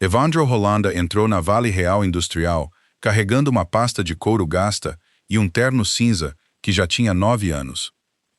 Evandro Holanda entrou na Vale Real Industrial carregando uma pasta de couro gasta e um terno cinza que já tinha 9 anos.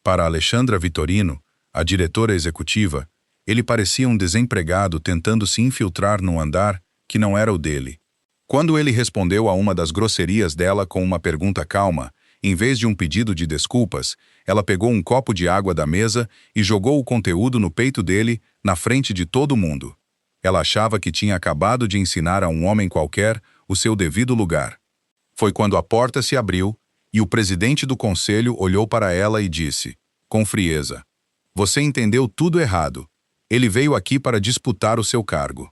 Para Alexandra Vitorino, a diretora executiva, ele parecia um desempregado tentando se infiltrar num andar que não era o dele. Quando ele respondeu a uma das grosserias dela com uma pergunta calma, em vez de um pedido de desculpas, ela pegou um copo de água da mesa e jogou o conteúdo no peito dele, na frente de todo mundo. Ela achava que tinha acabado de ensinar a um homem qualquer o seu devido lugar. Foi quando a porta se abriu e o presidente do conselho olhou para ela e disse, com frieza, "Você entendeu tudo errado. Ele veio aqui para disputar o seu cargo.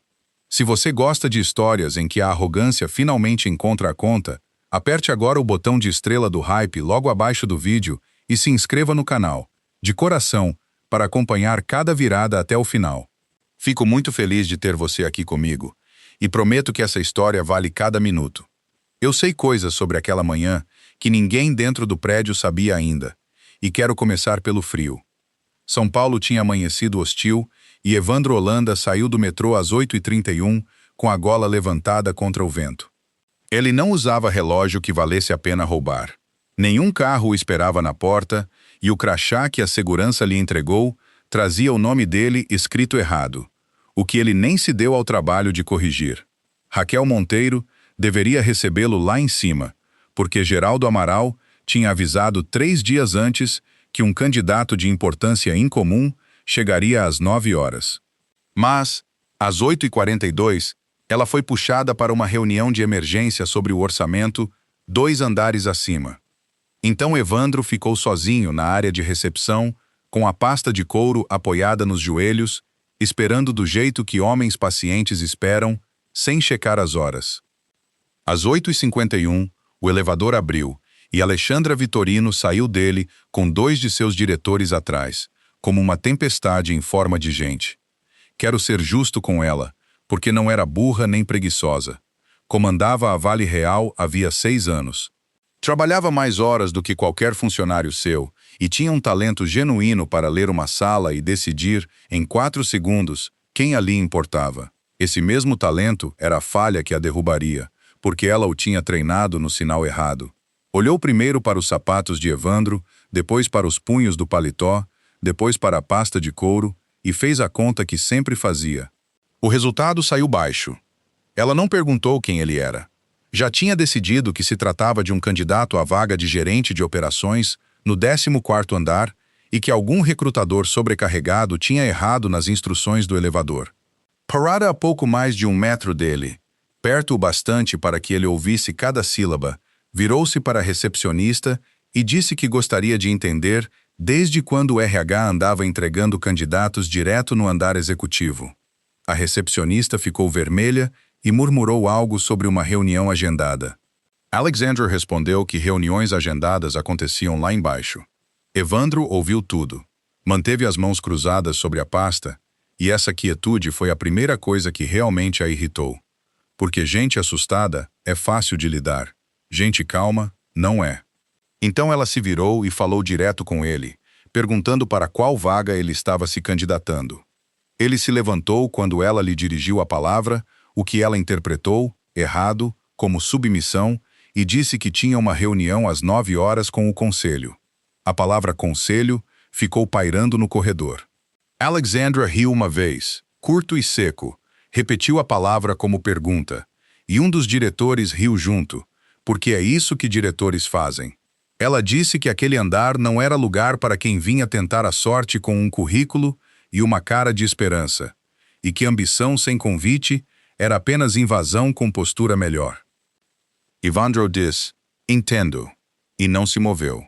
Se você gosta de histórias em que a arrogância finalmente encontra a conta, aperte agora o botão de estrela do hype logo abaixo do vídeo e se inscreva no canal, de coração, para acompanhar cada virada até o final. Fico muito feliz de ter você aqui comigo, e prometo que essa história vale cada minuto. Eu sei coisas sobre aquela manhã que ninguém dentro do prédio sabia ainda, e quero começar pelo frio. São Paulo tinha amanhecido hostil e Evandro Holanda saiu do metrô às 8h31 com a gola levantada contra o vento. Ele não usava relógio que valesse a pena roubar. Nenhum carro o esperava na porta e o crachá que a segurança lhe entregou trazia o nome dele escrito errado, o que ele nem se deu ao trabalho de corrigir. Raquel Monteiro deveria recebê-lo lá em cima, porque Geraldo Amaral tinha avisado 3 dias antes que um candidato de importância incomum chegaria às 9 horas. Mas, às 8h42, ela foi puxada para uma reunião de emergência sobre o orçamento 2 andares acima. Então Evandro ficou sozinho na área de recepção, com a pasta de couro apoiada nos joelhos, esperando do jeito que homens pacientes esperam, sem checar as horas. Às 8h51, o elevador abriu e Alexandra Vitorino saiu dele com 2 de seus diretores atrás, como uma tempestade em forma de gente. Quero ser justo com ela, porque não era burra nem preguiçosa. Comandava a Vale Real havia 6 anos. Trabalhava mais horas do que qualquer funcionário seu e tinha um talento genuíno para ler uma sala e decidir, em 4 segundos, quem ali importava. Esse mesmo talento era a falha que a derrubaria, porque ela o tinha treinado no sinal errado. Olhou primeiro para os sapatos de Evandro, depois para os punhos do paletó, depois para a pasta de couro e fez a conta que sempre fazia. O resultado saiu baixo. Ela não perguntou quem ele era. Já tinha decidido que se tratava de um candidato à vaga de gerente de operações no 14º andar e que algum recrutador sobrecarregado tinha errado nas instruções do elevador. Parada a pouco mais de 1 metro dele, perto o bastante para que ele ouvisse cada sílaba, virou-se para a recepcionista e disse que gostaria de entender desde quando o RH andava entregando candidatos direto no andar executivo. A recepcionista ficou vermelha e murmurou algo sobre uma reunião agendada. Alexandra respondeu que reuniões agendadas aconteciam lá embaixo. Evandro ouviu tudo. Manteve as mãos cruzadas sobre a pasta, e essa quietude foi a primeira coisa que realmente a irritou. Porque gente assustada é fácil de lidar. Gente calma, não é. Então ela se virou e falou direto com ele, perguntando para qual vaga ele estava se candidatando. Ele se levantou quando ela lhe dirigiu a palavra, o que ela interpretou, errado, como submissão, e disse que tinha uma reunião às 9 horas com o conselho. A palavra conselho ficou pairando no corredor. Alexandra riu uma vez, curto e seco, repetiu a palavra como pergunta, e um dos diretores riu junto, porque é isso que diretores fazem. Ela disse que aquele andar não era lugar para quem vinha tentar a sorte com um currículo e uma cara de esperança, e que ambição sem convite era apenas invasão com postura melhor. Evandro disse, "Entendo", e não se moveu.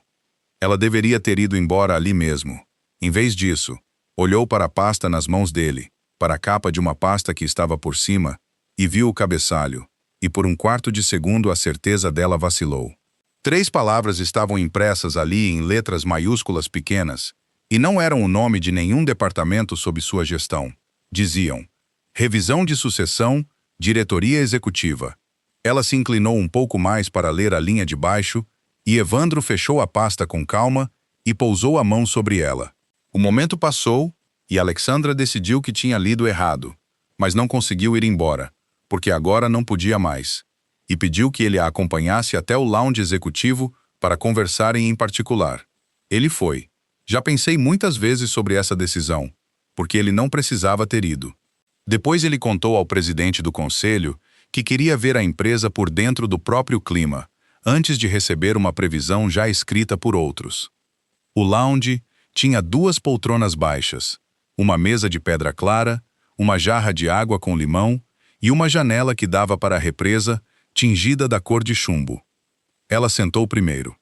Ela deveria ter ido embora ali mesmo. Em vez disso, olhou para a pasta nas mãos dele, para a capa de uma pasta que estava por cima, e viu o cabeçalho, e por um quarto de segundo a certeza dela vacilou. 3 palavras estavam impressas ali em letras maiúsculas pequenas, e não eram o nome de nenhum departamento sob sua gestão. Diziam, Revisão de Sucessão, Diretoria Executiva. Ela se inclinou um pouco mais para ler a linha de baixo, e Evandro fechou a pasta com calma e pousou a mão sobre ela. O momento passou, e Alexandra decidiu que tinha lido errado, mas não conseguiu ir embora, porque agora não podia mais, e pediu que ele a acompanhasse até o lounge executivo para conversarem em particular. Ele foi. Já pensei muitas vezes sobre essa decisão, porque ele não precisava ter ido. Depois ele contou ao presidente do conselho que queria ver a empresa por dentro do próprio clima, antes de receber uma previsão já escrita por outros. O lounge tinha 2 poltronas baixas, uma mesa de pedra clara, uma jarra de água com limão e uma janela que dava para a represa, tingida da cor de chumbo. Ela sentou primeiro.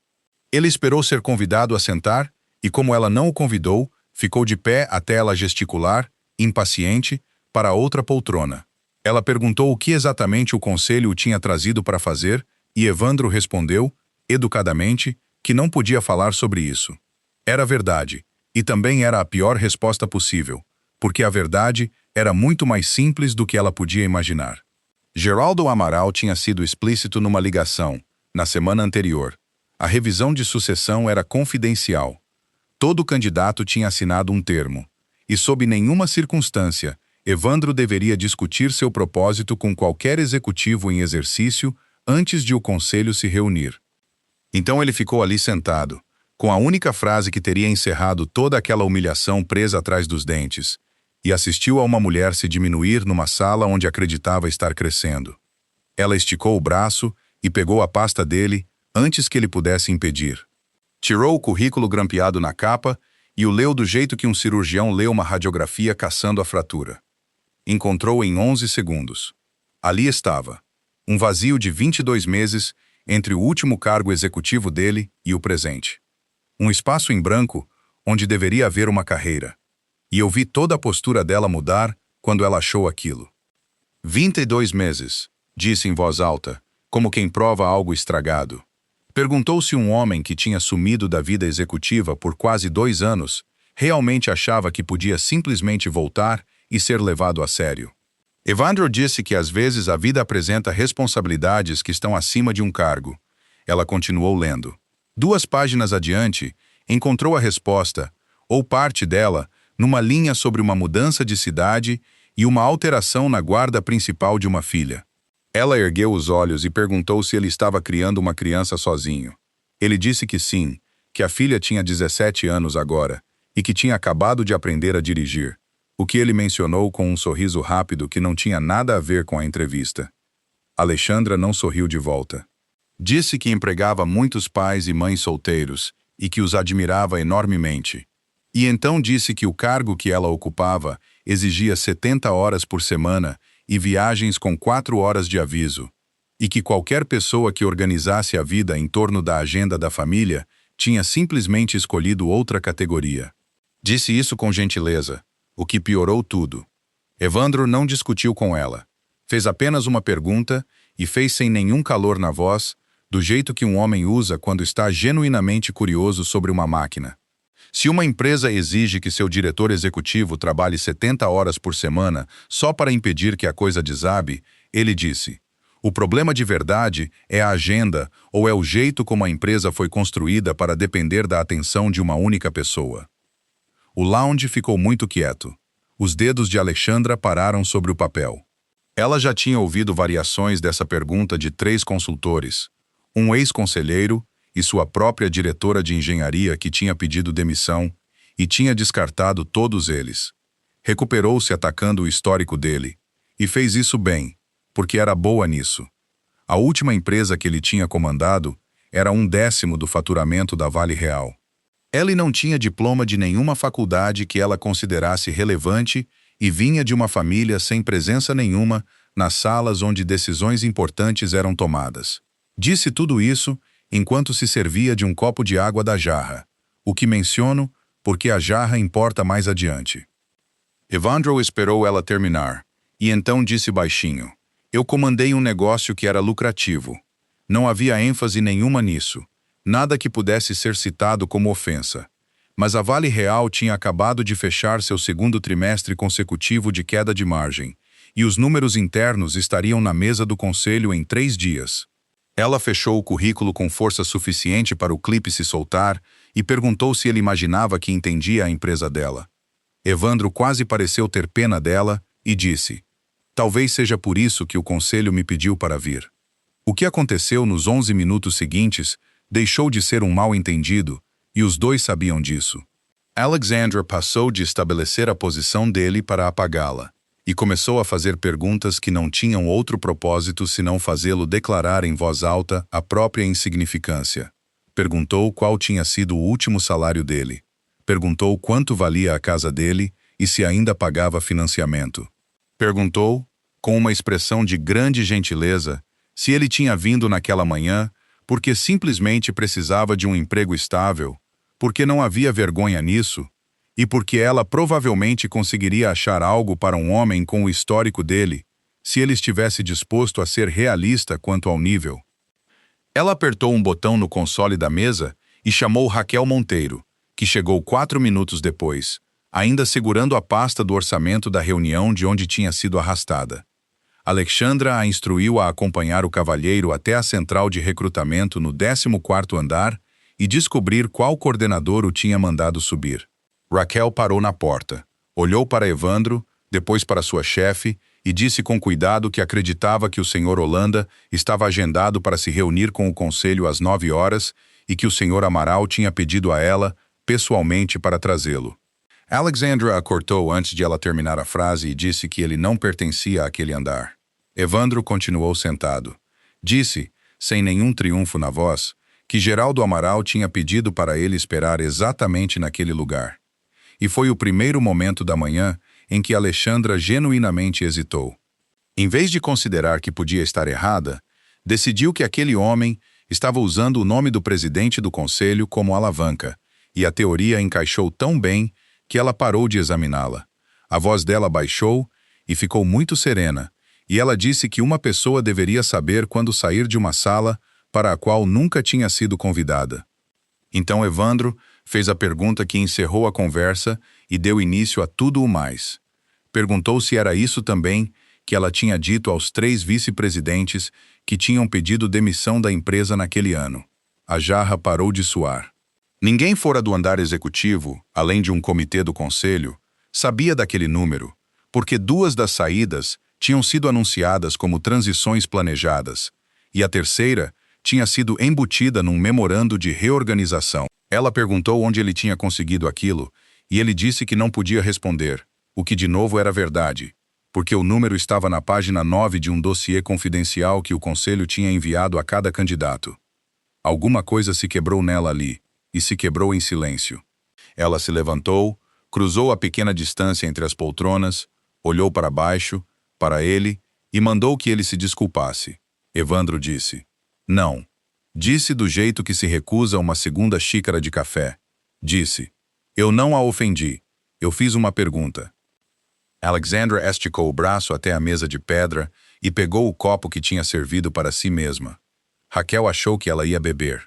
Ele esperou ser convidado a sentar e, como ela não o convidou, ficou de pé até ela gesticular, impaciente, para outra poltrona. Ela perguntou o que exatamente o conselho o tinha trazido para fazer e Evandro respondeu, educadamente, que não podia falar sobre isso. Era verdade, e também era a pior resposta possível, porque a verdade era muito mais simples do que ela podia imaginar. Geraldo Amaral tinha sido explícito numa ligação, na semana anterior. A revisão de sucessão era confidencial. Todo candidato tinha assinado um termo, e sob nenhuma circunstância, Evandro deveria discutir seu propósito com qualquer executivo em exercício antes de o conselho se reunir. Então ele ficou ali sentado, com a única frase que teria encerrado toda aquela humilhação presa atrás dos dentes, e assistiu a uma mulher se diminuir numa sala onde acreditava estar crescendo. Ela esticou o braço e pegou a pasta dele antes que ele pudesse impedir. Tirou o currículo grampeado na capa e o leu do jeito que um cirurgião lê uma radiografia caçando a fratura. Encontrou em 11 segundos. Ali estava, um vazio de 22 meses entre o último cargo executivo dele e o presente. Um espaço em branco onde deveria haver uma carreira. E eu vi toda a postura dela mudar quando ela achou aquilo. 22 meses, disse em voz alta, como quem prova algo estragado. Perguntou se um homem que tinha sumido da vida executiva por quase 2 anos realmente achava que podia simplesmente voltar e ser levado a sério. Evandro disse que às vezes a vida apresenta responsabilidades que estão acima de um cargo. Ela continuou lendo. 2 páginas adiante, encontrou a resposta, ou parte dela, numa linha sobre uma mudança de cidade e uma alteração na guarda principal de uma filha. Ela ergueu os olhos e perguntou se ele estava criando uma criança sozinho. Ele disse que sim, que a filha tinha 17 anos agora e que tinha acabado de aprender a dirigir, o que ele mencionou com um sorriso rápido que não tinha nada a ver com a entrevista. Alexandra não sorriu de volta. Disse que empregava muitos pais e mães solteiros e que os admirava enormemente. E então disse que o cargo que ela ocupava exigia 70 horas por semana e viagens com 4 horas de aviso, e que qualquer pessoa que organizasse a vida em torno da agenda da família tinha simplesmente escolhido outra categoria. Disse isso com gentileza, o que piorou tudo. Evandro não discutiu com ela. Fez apenas uma pergunta e fez sem nenhum calor na voz, do jeito que um homem usa quando está genuinamente curioso sobre uma máquina. Se uma empresa exige que seu diretor executivo trabalhe 70 horas por semana só para impedir que a coisa desabe, ele disse: o problema de verdade é a agenda ou é o jeito como a empresa foi construída para depender da atenção de uma única pessoa. O lounge ficou muito quieto. Os dedos de Alexandra pararam sobre o papel. Ela já tinha ouvido variações dessa pergunta de 3 consultores, um ex-conselheiro e sua própria diretora de engenharia que tinha pedido demissão e tinha descartado todos eles. Recuperou-se atacando o histórico dele, e fez isso bem, porque era boa nisso. A última empresa que ele tinha comandado era 1/10 do faturamento da Vale Real. Ele não tinha diploma de nenhuma faculdade que ela considerasse relevante e vinha de uma família sem presença nenhuma nas salas onde decisões importantes eram tomadas. Disse tudo isso enquanto se servia de um copo de água da jarra, o que menciono porque a jarra importa mais adiante. Evandro esperou ela terminar, e então disse baixinho: eu comandei um negócio que era lucrativo. Não havia ênfase nenhuma nisso, nada que pudesse ser citado como ofensa. Mas a Vale Real tinha acabado de fechar seu 2º trimestre consecutivo de queda de margem, e os números internos estariam na mesa do conselho em 3 dias. Ela fechou o currículo com força suficiente para o clipe se soltar e perguntou se ele imaginava que entendia a empresa dela. Evandro quase pareceu ter pena dela e disse: Talvez seja por isso que o conselho me pediu para vir. O que aconteceu nos 11 minutos seguintes deixou de ser um mal-entendido, e os dois sabiam disso. Alexandra passou de estabelecer a posição dele para apagá-la, e começou a fazer perguntas que não tinham outro propósito senão fazê-lo declarar em voz alta a própria insignificância. Perguntou qual tinha sido o último salário dele. Perguntou quanto valia a casa dele e se ainda pagava financiamento. Perguntou, com uma expressão de grande gentileza, se ele tinha vindo naquela manhã porque simplesmente precisava de um emprego estável, porque não havia vergonha nisso, e porque ela provavelmente conseguiria achar algo para um homem com o histórico dele, se ele estivesse disposto a ser realista quanto ao nível. Ela apertou um botão no console da mesa e chamou Raquel Monteiro, que chegou 4 minutos depois, ainda segurando a pasta do orçamento da reunião de onde tinha sido arrastada. Alexandra a instruiu a acompanhar o cavalheiro até a central de recrutamento no 14º andar e descobrir qual coordenador o tinha mandado subir. Raquel parou na porta, olhou para Evandro, depois para sua chefe e disse com cuidado que acreditava que o Sr. Holanda estava agendado para se reunir com o conselho às 9 horas e que o Sr. Amaral tinha pedido a ela, pessoalmente, para trazê-lo. Alexandra a cortou antes de ela terminar a frase e disse que ele não pertencia àquele andar. Evandro continuou sentado. Disse, sem nenhum triunfo na voz, que Geraldo Amaral tinha pedido para ele esperar exatamente naquele lugar. E foi o primeiro momento da manhã em que Alexandra genuinamente hesitou. Em vez de considerar que podia estar errada, decidiu que aquele homem estava usando o nome do presidente do conselho como alavanca, e a teoria encaixou tão bem que ela parou de examiná-la. A voz dela baixou e ficou muito serena, e ela disse que uma pessoa deveria saber quando sair de uma sala para a qual nunca tinha sido convidada. Então Evandro fez a pergunta que encerrou a conversa e deu início a tudo o mais. Perguntou se era isso também que ela tinha dito aos 3 vice-presidentes que tinham pedido demissão da empresa naquele ano. A jarra parou de suar. Ninguém fora do andar executivo, além de um comitê do conselho, sabia daquele número, porque 2 das saídas tinham sido anunciadas como transições planejadas, e a terceira tinha sido embutida num memorando de reorganização. Ela perguntou onde ele tinha conseguido aquilo, e ele disse que não podia responder, o que de novo era verdade, porque o número estava na página 9 de um dossiê confidencial que o conselho tinha enviado a cada candidato. Alguma coisa se quebrou nela ali, e se quebrou em silêncio. Ela se levantou, cruzou a pequena distância entre as poltronas, olhou para baixo, para ele, e mandou que ele se desculpasse. Evandro disse, não. Disse do jeito que se recusa uma segunda xícara de café. Disse, eu não a ofendi. Eu fiz uma pergunta. Alexandra esticou o braço até a mesa de pedra e pegou o copo que tinha servido para si mesma. Raquel achou que ela ia beber.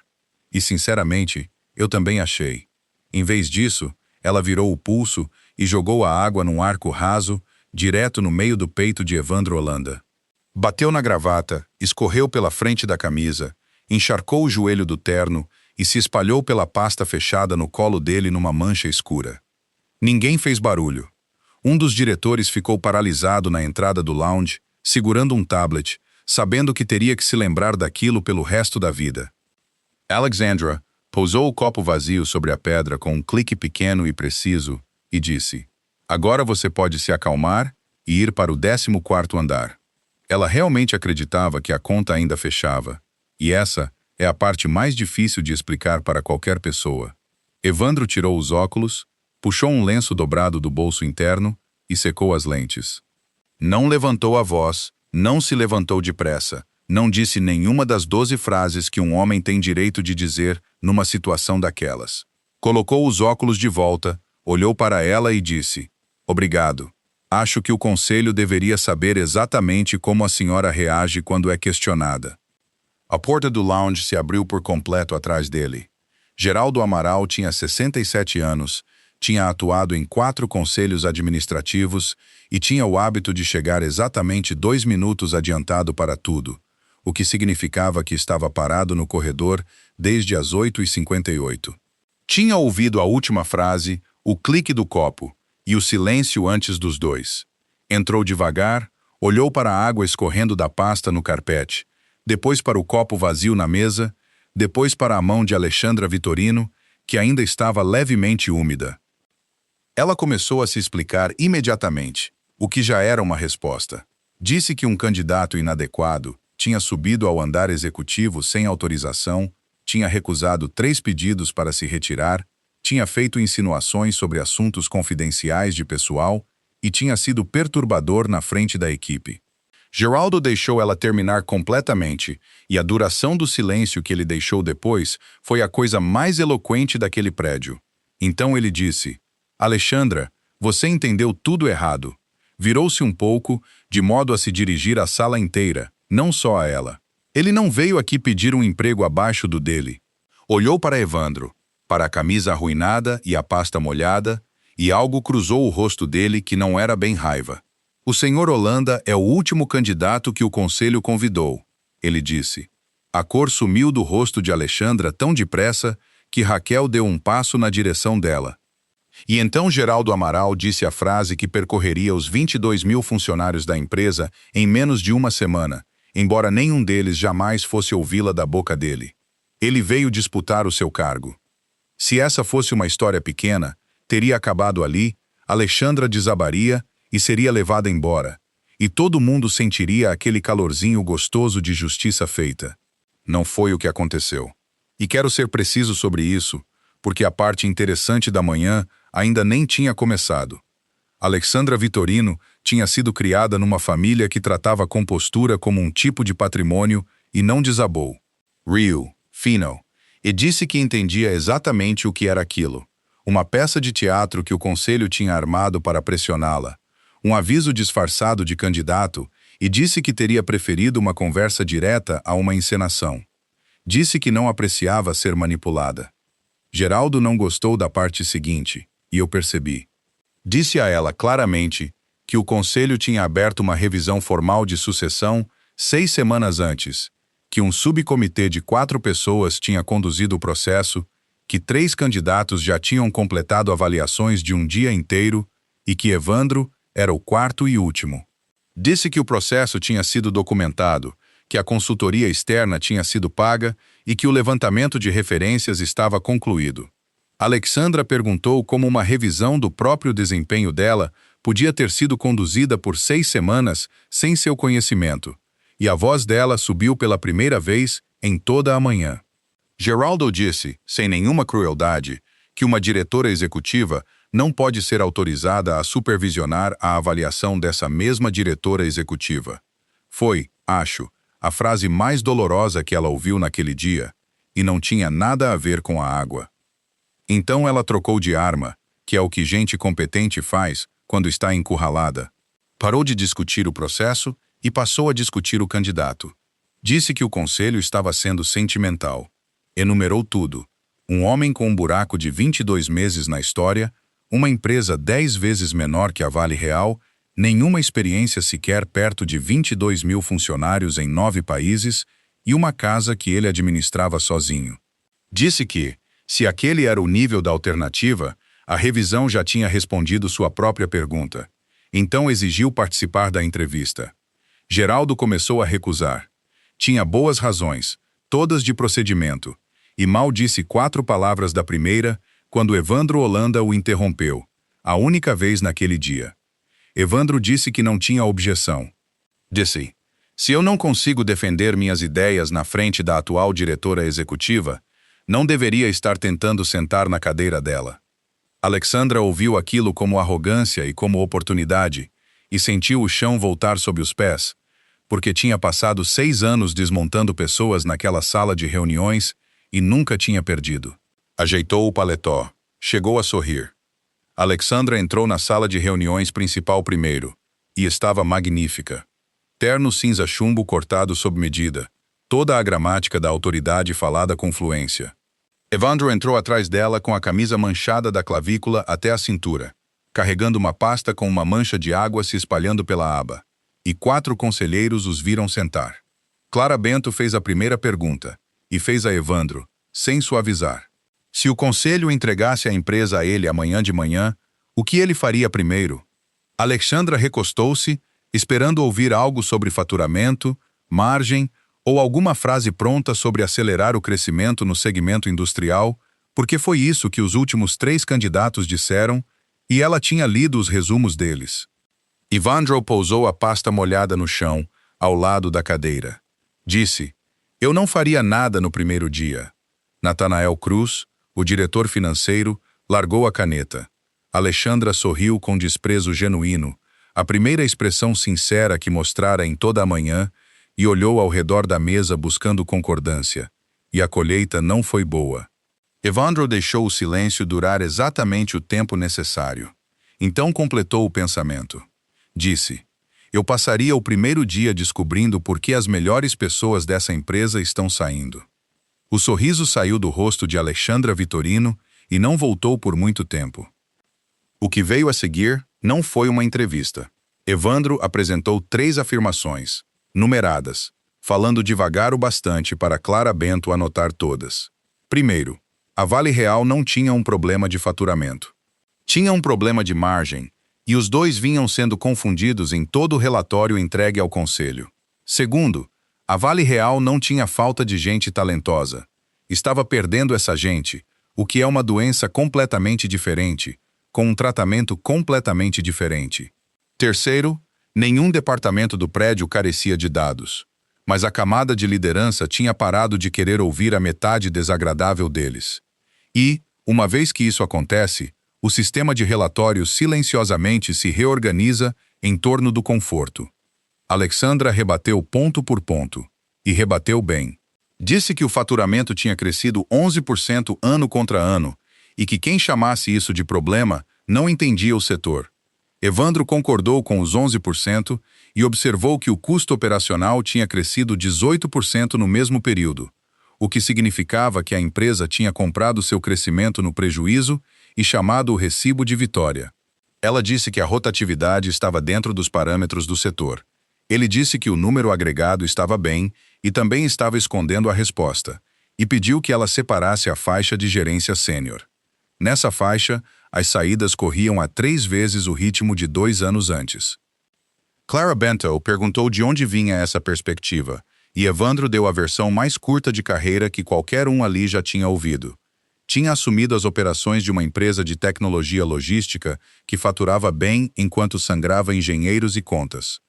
E, sinceramente, eu também achei. Em vez disso, ela virou o pulso e jogou a água num arco raso, direto no meio do peito de Evandro Holanda. Bateu na gravata, escorreu pela frente da camisa, encharcou o joelho do terno e se espalhou pela pasta fechada no colo dele numa mancha escura. Ninguém fez barulho. Um dos diretores ficou paralisado na entrada do lounge, segurando um tablet, sabendo que teria que se lembrar daquilo pelo resto da vida. Alexandra pousou o copo vazio sobre a pedra com um clique pequeno e preciso e disse, agora você pode se acalmar e ir para o 14º andar. Ela realmente acreditava que a conta ainda fechava, e essa é a parte mais difícil de explicar para qualquer pessoa. Evandro tirou os óculos, puxou um lenço dobrado do bolso interno e secou as lentes. Não levantou a voz, não se levantou depressa, não disse nenhuma das 12 frases que um homem tem direito de dizer numa situação daquelas. Colocou os óculos de volta, olhou para ela e disse, obrigado. Acho que o conselho deveria saber exatamente como a senhora reage quando é questionada. A porta do lounge se abriu por completo atrás dele. Geraldo Amaral tinha 67 anos, tinha atuado em 4 conselhos administrativos e tinha o hábito de chegar exatamente 2 minutos adiantado para tudo, o que significava que estava parado no corredor desde as 8h58. Tinha ouvido a última frase, o clique do copo, e o silêncio antes dos dois. Entrou devagar, Olhou para a água escorrendo da pasta no carpete, depois para o copo vazio na mesa, depois para a mão de Alexandra Vitorino, que ainda estava levemente úmida. Ela começou a se explicar imediatamente, o que já era uma resposta. Disse que um candidato inadequado tinha subido ao andar executivo sem autorização, tinha recusado 3 pedidos para se retirar, tinha feito insinuações sobre assuntos confidenciais de pessoal e tinha sido perturbador na frente da equipe. Geraldo deixou ela terminar completamente, e a duração do silêncio que ele deixou depois foi a coisa mais eloquente daquele prédio. Então ele disse: Alexandra, você entendeu tudo errado. Virou-se um pouco, de modo a se dirigir à sala inteira, não só a ela. Ele não veio aqui pedir um emprego abaixo do dele. Olhou para Evandro, para a camisa arruinada e a pasta molhada, e algo cruzou o rosto dele que não era bem raiva. O senhor Holanda é o último candidato que o conselho convidou, ele disse. A cor sumiu do rosto de Alexandra tão depressa que Raquel deu um passo na direção dela. E então Geraldo Amaral disse a frase que percorreria os 22.000 funcionários da empresa em menos de uma semana, embora nenhum deles jamais fosse ouvi-la da boca dele. Ele veio disputar o seu cargo. Se essa fosse uma história pequena, teria acabado ali, Alexandra desabaria e seria levada embora, e todo mundo sentiria aquele calorzinho gostoso de justiça feita. Não foi o que aconteceu. E quero ser preciso sobre isso, porque a parte interessante da manhã ainda nem tinha começado. Alexandra Vitorino tinha sido criada numa família que tratava a compostura como um tipo de patrimônio e não desabou. Riu, fino, e disse que entendia exatamente o que era aquilo. Uma peça de teatro que o conselho tinha armado para pressioná-la. Um aviso disfarçado de candidato, e disse que teria preferido uma conversa direta a uma encenação. Disse que não apreciava ser manipulada. Geraldo não gostou da parte seguinte, e eu percebi. Disse a ela claramente que o conselho tinha aberto uma revisão formal de sucessão 6 semanas antes, que um subcomitê de 4 pessoas tinha conduzido o processo, que 3 candidatos já tinham completado avaliações de um dia inteiro e que Evandro era o 4º e último. Disse que o processo tinha sido documentado, que a consultoria externa tinha sido paga e que o levantamento de referências estava concluído. Alexandra perguntou como uma revisão do próprio desempenho dela podia ter sido conduzida por 6 semanas sem seu conhecimento, e a voz dela subiu pela primeira vez em toda a manhã. Geraldo disse, sem nenhuma crueldade, que uma diretora executiva não pode ser autorizada a supervisionar a avaliação dessa mesma diretora executiva. Foi, acho, a frase mais dolorosa que ela ouviu naquele dia, e não tinha nada a ver com a água. Então ela trocou de arma, que é o que gente competente faz quando está encurralada. Parou de discutir o processo e passou a discutir o candidato. Disse que o conselho estava sendo sentimental. Enumerou tudo. Um homem com um buraco de 22 meses na história, uma empresa 10 vezes menor que a Vale Real, nenhuma experiência sequer perto de 22.000 funcionários em 9 países e uma casa que ele administrava sozinho. Disse que, se aquele era o nível da alternativa, a revisão já tinha respondido sua própria pergunta. Então exigiu participar da entrevista. Geraldo começou a recusar. Tinha boas razões, todas de procedimento, e mal disse 4 palavras da primeira, quando Evandro Holanda o interrompeu, a única vez naquele dia. Evandro disse que não tinha objeção. Disse, se eu não consigo defender minhas ideias na frente da atual diretora executiva, não deveria estar tentando sentar na cadeira dela. Alexandra ouviu aquilo como arrogância e como oportunidade, e sentiu o chão voltar sob os pés, porque tinha passado 6 anos desmontando pessoas naquela sala de reuniões e nunca tinha perdido. Ajeitou o paletó. Chegou a sorrir. Alexandra entrou na sala de reuniões principal primeiro, e estava magnífica. Terno cinza chumbo cortado sob medida, toda a gramática da autoridade falada com fluência. Evandro entrou atrás dela com a camisa manchada da clavícula até a cintura, carregando uma pasta com uma mancha de água se espalhando pela aba, e 4 conselheiros os viram sentar. Clara Bento fez a primeira pergunta, e fez a Evandro, sem suavizar. Se o conselho entregasse a empresa a ele amanhã de manhã, o que ele faria primeiro? Alexandra recostou-se, esperando ouvir algo sobre faturamento, margem ou alguma frase pronta sobre acelerar o crescimento no segmento industrial, porque foi isso que os últimos 3 candidatos disseram e ela tinha lido os resumos deles. Evandro pousou a pasta molhada no chão, ao lado da cadeira. Disse: "Eu não faria nada no primeiro dia." Natanael Cruz, o diretor financeiro, largou a caneta. Alexandra sorriu com desprezo genuíno, a primeira expressão sincera que mostrara em toda a manhã, e olhou ao redor da mesa buscando concordância. E a colheita não foi boa. Evandro deixou o silêncio durar exatamente o tempo necessário. Então completou o pensamento. Disse: "Eu passaria o primeiro dia descobrindo por que as melhores pessoas dessa empresa estão saindo." O sorriso saiu do rosto de Alexandra Vitorino e não voltou por muito tempo. O que veio a seguir não foi uma entrevista. Evandro apresentou 3 afirmações, numeradas, falando devagar o bastante para Clara Bento anotar todas. Primeiro, a Vale Real não tinha um problema de faturamento. Tinha um problema de margem, e os dois vinham sendo confundidos em todo o relatório entregue ao Conselho. Segundo, a Vale Real não tinha falta de gente talentosa. Estava perdendo essa gente, o que é uma doença completamente diferente, com um tratamento completamente diferente. Terceiro, nenhum departamento do prédio carecia de dados, mas a camada de liderança tinha parado de querer ouvir a metade desagradável deles. E, uma vez que isso acontece, o sistema de relatórios silenciosamente se reorganiza em torno do conforto. Alexandra rebateu ponto por ponto, e rebateu bem. Disse que o faturamento tinha crescido 11% ano contra ano, e que quem chamasse isso de problema não entendia o setor. Evandro concordou com os 11% e observou que o custo operacional tinha crescido 18% no mesmo período, o que significava que a empresa tinha comprado seu crescimento no prejuízo e chamado o recibo de vitória. Ela disse que a rotatividade estava dentro dos parâmetros do setor. Ele disse que o número agregado estava bem e também estava escondendo a resposta, e pediu que ela separasse a faixa de gerência sênior. Nessa faixa, as saídas corriam a 3 vezes o ritmo de 2 anos antes. Clara Bento perguntou de onde vinha essa perspectiva, e Evandro deu a versão mais curta de carreira que qualquer um ali já tinha ouvido. Tinha assumido as operações de uma empresa de tecnologia logística que faturava bem enquanto sangrava engenheiros e contas.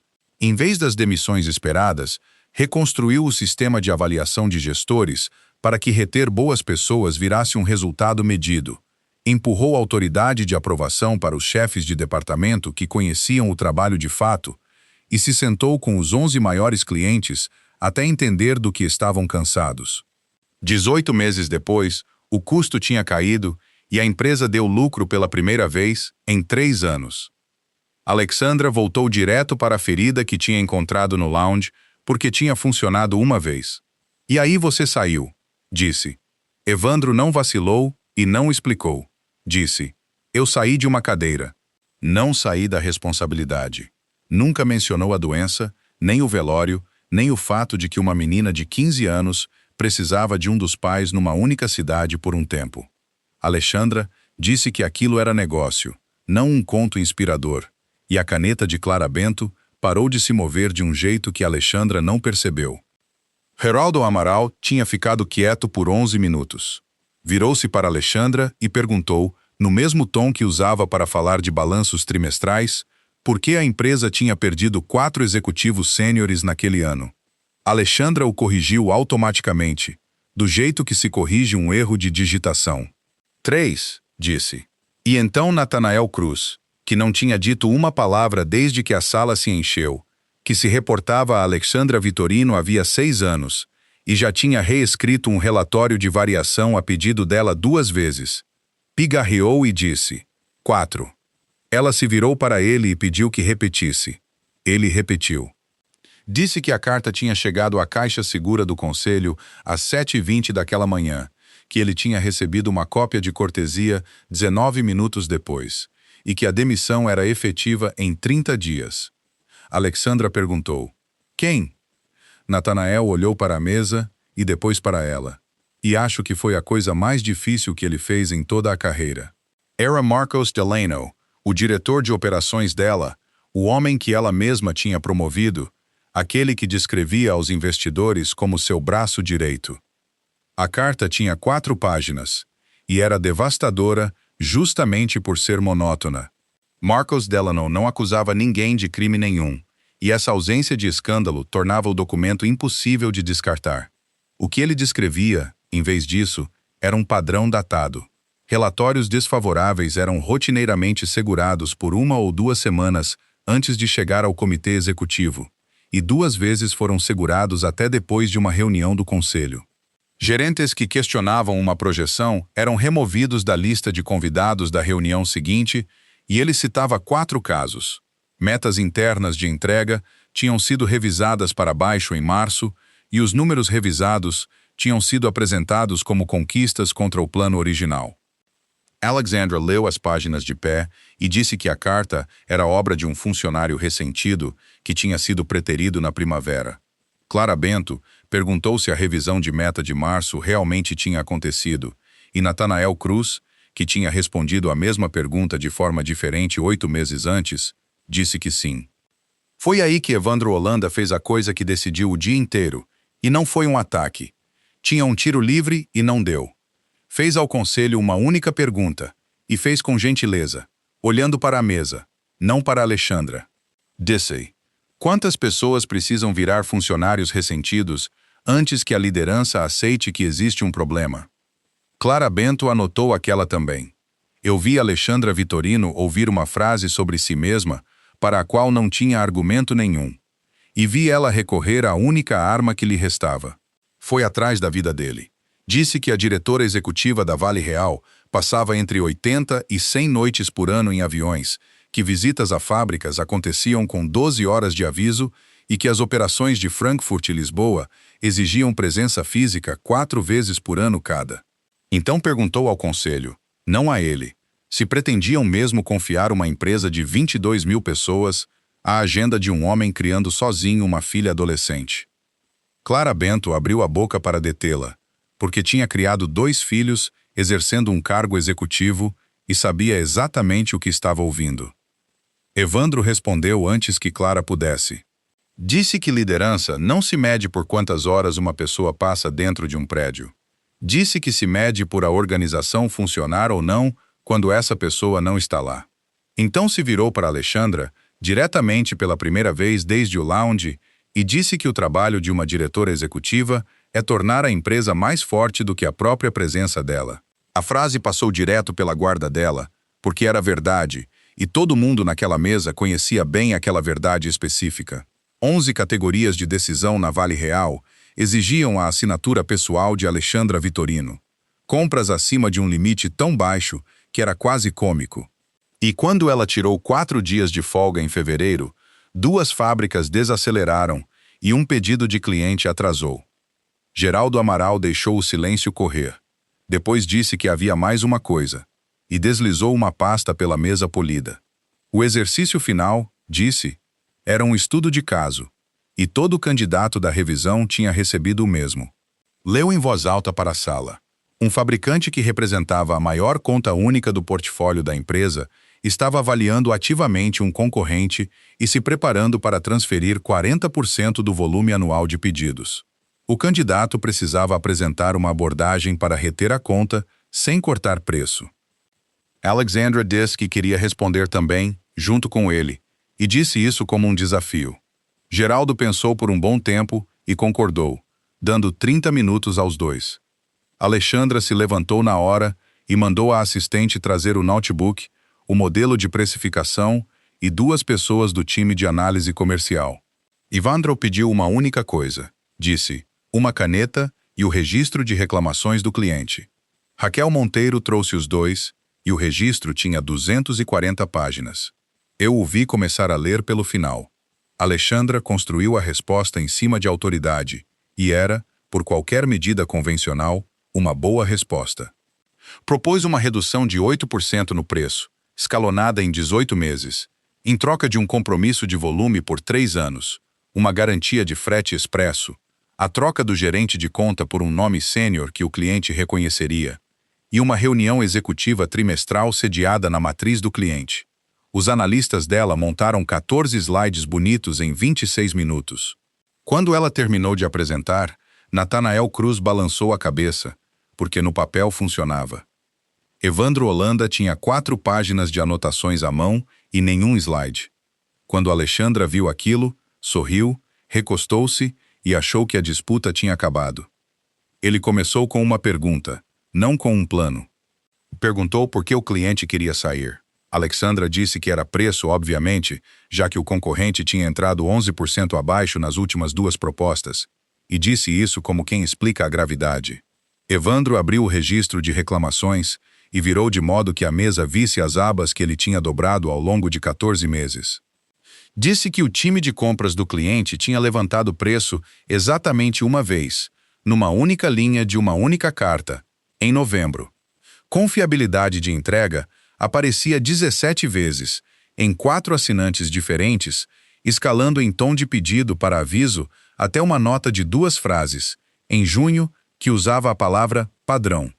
Em vez das demissões esperadas, reconstruiu o sistema de avaliação de gestores para que reter boas pessoas virasse um resultado medido. Empurrou a autoridade de aprovação para os chefes de departamento que conheciam o trabalho de fato e se sentou com os 11 maiores clientes até entender do que estavam cansados. 18 meses depois, o custo tinha caído e a empresa deu lucro pela primeira vez em 3 anos. Alexandra voltou direto para a ferida que tinha encontrado no lounge porque tinha funcionado uma vez. "E aí você saiu", disse. Evandro não vacilou e não explicou. Disse: "Eu saí de uma cadeira." Não saí da responsabilidade. Nunca mencionou a doença, nem o velório, nem o fato de que uma menina de 15 anos precisava de um dos pais numa única cidade por um tempo. Alexandra disse que aquilo era negócio, não um conto inspirador, e a caneta de Clara Bento parou de se mover de um jeito que Alexandra não percebeu. Geraldo Amaral tinha ficado quieto por 11 minutos. Virou-se para Alexandra e perguntou, no mesmo tom que usava para falar de balanços trimestrais, por que a empresa tinha perdido 4 executivos sêniores naquele ano. Alexandra o corrigiu automaticamente, do jeito que se corrige um erro de digitação. 3, disse. E então Natanael Cruz, que não tinha dito uma palavra desde que a sala se encheu, que se reportava a Alexandra Vitorino havia 6 anos, e já tinha reescrito um relatório de variação a pedido dela 2 vezes. Pigarreou e disse: 4. Ela se virou para ele e pediu que repetisse. Ele repetiu. Disse que a carta tinha chegado à caixa segura do conselho às 7h20 daquela manhã, que ele tinha recebido uma cópia de cortesia 19 minutos depois, e que a demissão era efetiva em 30 dias. Alexandra perguntou: quem? Natanael olhou para a mesa e depois para ela. E acho que foi a coisa mais difícil que ele fez em toda a carreira. Era Marcos Delano, o diretor de operações dela, O homem que ela mesma tinha promovido, aquele que descrevia aos investidores como seu braço direito. A carta tinha 4 páginas, e era devastadora justamente por ser monótona. Marcos Delano não acusava ninguém de crime nenhum, e essa ausência de escândalo tornava o documento impossível de descartar. O que ele descrevia, em vez disso, era um padrão datado. Relatórios desfavoráveis eram rotineiramente segurados por 1 ou 2 semanas antes de chegar ao comitê executivo, e 2 vezes foram segurados até depois de uma reunião do conselho. Gerentes que questionavam uma projeção eram removidos da lista de convidados da reunião seguinte, e ele citava 4 casos. Metas internas de entrega tinham sido revisadas para baixo em março, e os números revisados tinham sido apresentados como conquistas contra o plano original. Alexandra leu as páginas de pé e disse que a carta era obra de um funcionário ressentido que tinha sido preterido na primavera. Clara Bento perguntou se a revisão de meta de março realmente tinha acontecido, e Natanael Cruz, que tinha respondido a mesma pergunta de forma diferente 8 meses antes, disse que sim. Foi aí que Evandro Holanda fez a coisa que decidiu o dia inteiro, e não foi um ataque. Tinha um tiro livre e não deu. Fez ao conselho uma única pergunta, e fez com gentileza, olhando para a mesa, não para Alexandra. Disse: quantas pessoas precisam virar funcionários ressentidos antes que a liderança aceite que existe um problema? Clara Bento anotou aquela também. Eu vi Alexandra Vitorino ouvir uma frase sobre si mesma para a qual não tinha argumento nenhum. E vi ela recorrer à única arma que lhe restava. Foi atrás da vida dele. Disse que a diretora executiva da Vale Real passava entre 80 e 100 noites por ano em aviões, que visitas a fábricas aconteciam com 12 horas de aviso e que as operações de Frankfurt e Lisboa exigiam presença física 4 vezes por ano cada. Então perguntou ao conselho, não a ele, se pretendiam mesmo confiar uma empresa de 22 mil pessoas à agenda de um homem criando sozinho uma filha adolescente. Clara Bento abriu a boca para detê-la, porque tinha criado 2 filhos, exercendo um cargo executivo e sabia exatamente o que estava ouvindo. Evandro respondeu antes que Clara pudesse. Disse que liderança não se mede por quantas horas uma pessoa passa dentro de um prédio. Disse que se mede por a organização funcionar ou não quando essa pessoa não está lá. Então se virou para Alexandra, diretamente pela primeira vez desde o lounge, e disse que o trabalho de uma diretora executiva é tornar a empresa mais forte do que a própria presença dela. A frase passou direto pela guarda dela, porque era verdade, e todo mundo naquela mesa conhecia bem aquela verdade específica. 11 categorias de decisão na Vale Real exigiam a assinatura pessoal de Alexandra Vitorino. Compras acima de um limite tão baixo que era quase cômico. E quando ela tirou 4 dias de folga em fevereiro, 2 fábricas desaceleraram e um pedido de cliente atrasou. Geraldo Amaral deixou o silêncio correr. Depois disse que havia mais uma coisa, e deslizou uma pasta pela mesa polida. O exercício final, disse, era um estudo de caso, e todo candidato da revisão tinha recebido o mesmo. Leu em voz alta para a sala. Um fabricante que representava a maior conta única do portfólio da empresa estava avaliando ativamente um concorrente e se preparando para transferir 40% do volume anual de pedidos. O candidato precisava apresentar uma abordagem para reter a conta sem cortar preço. Alexandra disse que queria responder também, junto com ele, e disse isso como um desafio. Geraldo pensou por um bom tempo e concordou, dando 30 minutos aos 2. Alexandra se levantou na hora e mandou a assistente trazer o notebook, o modelo de precificação e 2 pessoas do time de análise comercial. Evandro pediu uma única coisa, disse, uma caneta e o registro de reclamações do cliente. Raquel Monteiro trouxe os 2 e o registro tinha 240 páginas. Eu o vi começar a ler pelo final. Alexandra construiu a resposta em cima de autoridade e era, por qualquer medida convencional, uma boa resposta. Propôs uma redução de 8% no preço, escalonada em 18 meses, em troca de um compromisso de volume por 3 anos, uma garantia de frete expresso, a troca do gerente de conta por um nome sênior que o cliente reconheceria, e uma reunião executiva trimestral sediada na matriz do cliente. Os analistas dela montaram 14 slides bonitos em 26 minutos. Quando ela terminou de apresentar, Nathanael Cruz balançou a cabeça, porque no papel funcionava. Evandro Holanda tinha 4 páginas de anotações à mão e nenhum slide. Quando Alexandra viu aquilo, sorriu, recostou-se e achou que a disputa tinha acabado. Ele começou com uma pergunta, não com um plano. Perguntou por que o cliente queria sair. Alexandra disse que era preço, obviamente, já que o concorrente tinha entrado 11% abaixo nas últimas 2 propostas, e disse isso como quem explica a gravidade. Evandro abriu o registro de reclamações e virou de modo que a mesa visse as abas que ele tinha dobrado ao longo de 14 meses. Disse que o time de compras do cliente tinha levantado o preço exatamente uma vez, numa única linha de uma única carta, em novembro. Confiabilidade de entrega aparecia 17 vezes, em 4 assinantes diferentes, escalando em tom de pedido para aviso até uma nota de 2 frases, em junho, que usava a palavra padrão.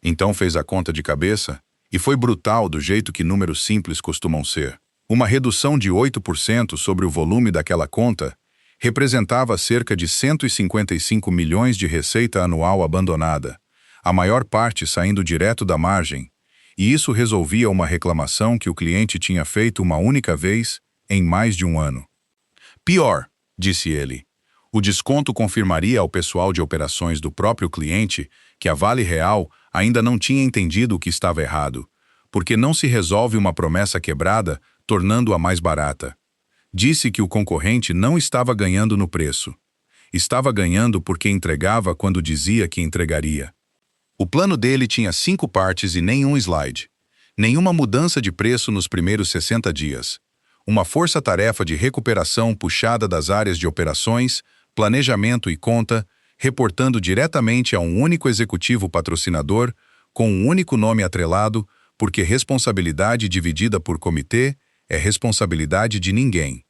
Então fez a conta de cabeça, e foi brutal do jeito que números simples costumam ser. Uma redução de 8% sobre o volume daquela conta representava cerca de 155 milhões de receita anual abandonada, a maior parte saindo direto da margem, e isso resolvia uma reclamação que o cliente tinha feito uma única vez em mais de um ano. Pior, disse ele, o desconto confirmaria ao pessoal de operações do próprio cliente que a Vale Real ainda não tinha entendido o que estava errado, porque não se resolve uma promessa quebrada tornando-a mais barata. Disse que o concorrente não estava ganhando no preço. Estava ganhando porque entregava quando dizia que entregaria. O plano dele tinha 5 partes e nenhum slide. Nenhuma mudança de preço nos primeiros 60 dias. Uma força-tarefa de recuperação puxada das áreas de operações, planejamento e conta, reportando diretamente a um único executivo patrocinador, com um único nome atrelado, porque responsabilidade dividida por comitê é responsabilidade de ninguém.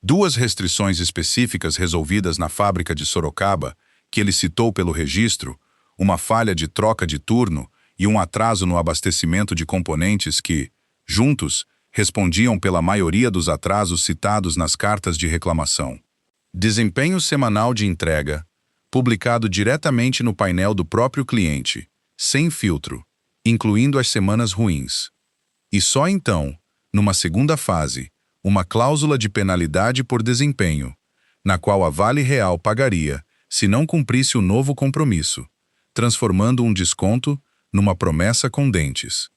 2 restrições específicas resolvidas na fábrica de Sorocaba, que ele citou pelo registro, uma falha de troca de turno e um atraso no abastecimento de componentes que, juntos, respondiam pela maioria dos atrasos citados nas cartas de reclamação. Desempenho semanal de entrega, publicado diretamente no painel do próprio cliente, sem filtro, incluindo as semanas ruins. E só então, numa segunda fase, uma cláusula de penalidade por desempenho, na qual a Vale Real pagaria se não cumprisse o novo compromisso, transformando um desconto numa promessa com dentes.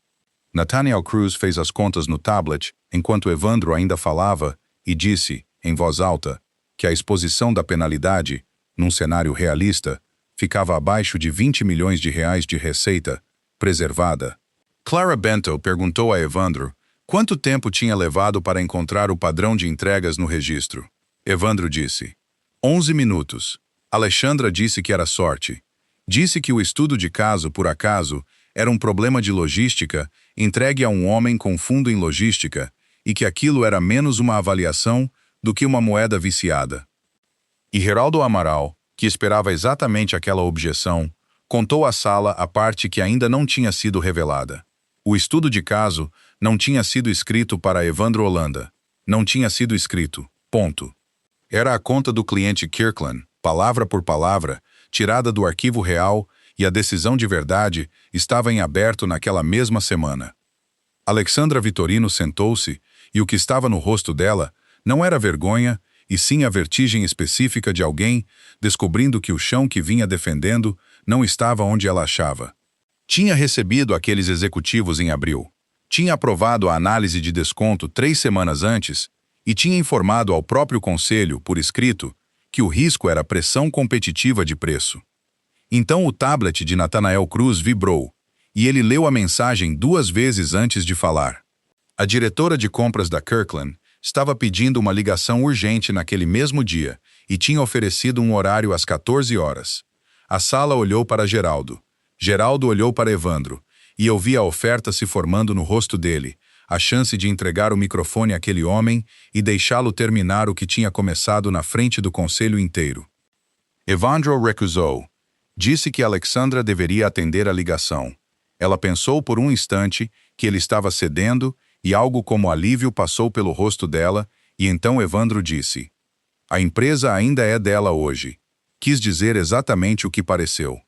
Nathanael Cruz fez as contas no tablet enquanto Evandro ainda falava e disse, em voz alta, que a exposição da penalidade, num cenário realista, ficava abaixo de 20 milhões de reais de receita preservada. Clara Bento perguntou a Evandro quanto tempo tinha levado para encontrar o padrão de entregas no registro. Evandro disse, 11 minutos. Alexandra disse que era sorte. Disse que o estudo de caso, por acaso, era um problema de logística entregue a um homem com fundo em logística e que aquilo era menos uma avaliação do que uma moeda viciada. E Geraldo Amaral, que esperava exatamente aquela objeção, contou à sala a parte que ainda não tinha sido revelada. O estudo de caso não tinha sido escrito para Evandro Holanda. Não tinha sido escrito. Ponto. Era a conta do cliente Kirkland, palavra por palavra, tirada do arquivo real, e a decisão de verdade estava em aberto naquela mesma semana. Alexandra Vitorino sentou-se, e o que estava no rosto dela não era vergonha, e sim a vertigem específica de alguém descobrindo que o chão que vinha defendendo não estava onde ela achava. Tinha recebido aqueles executivos em abril. Tinha aprovado a análise de desconto 3 semanas antes e tinha informado ao próprio conselho, por escrito, que o risco era pressão competitiva de preço. Então o tablet de Nathanael Cruz vibrou, e ele leu a mensagem 2 vezes antes de falar. A diretora de compras da Kirkland estava pedindo uma ligação urgente naquele mesmo dia e tinha oferecido um horário às 14 horas. A sala olhou para Geraldo. Geraldo olhou para Evandro, e eu vi a oferta se formando no rosto dele, a chance de entregar o microfone àquele homem e deixá-lo terminar o que tinha começado na frente do conselho inteiro. Evandro recusou. Disse que Alexandra deveria atender a ligação. Ela pensou por um instante que ele estava cedendo e algo como alívio passou pelo rosto dela, e então Evandro disse: "A empresa ainda é dela hoje." Quis dizer exatamente o que pareceu.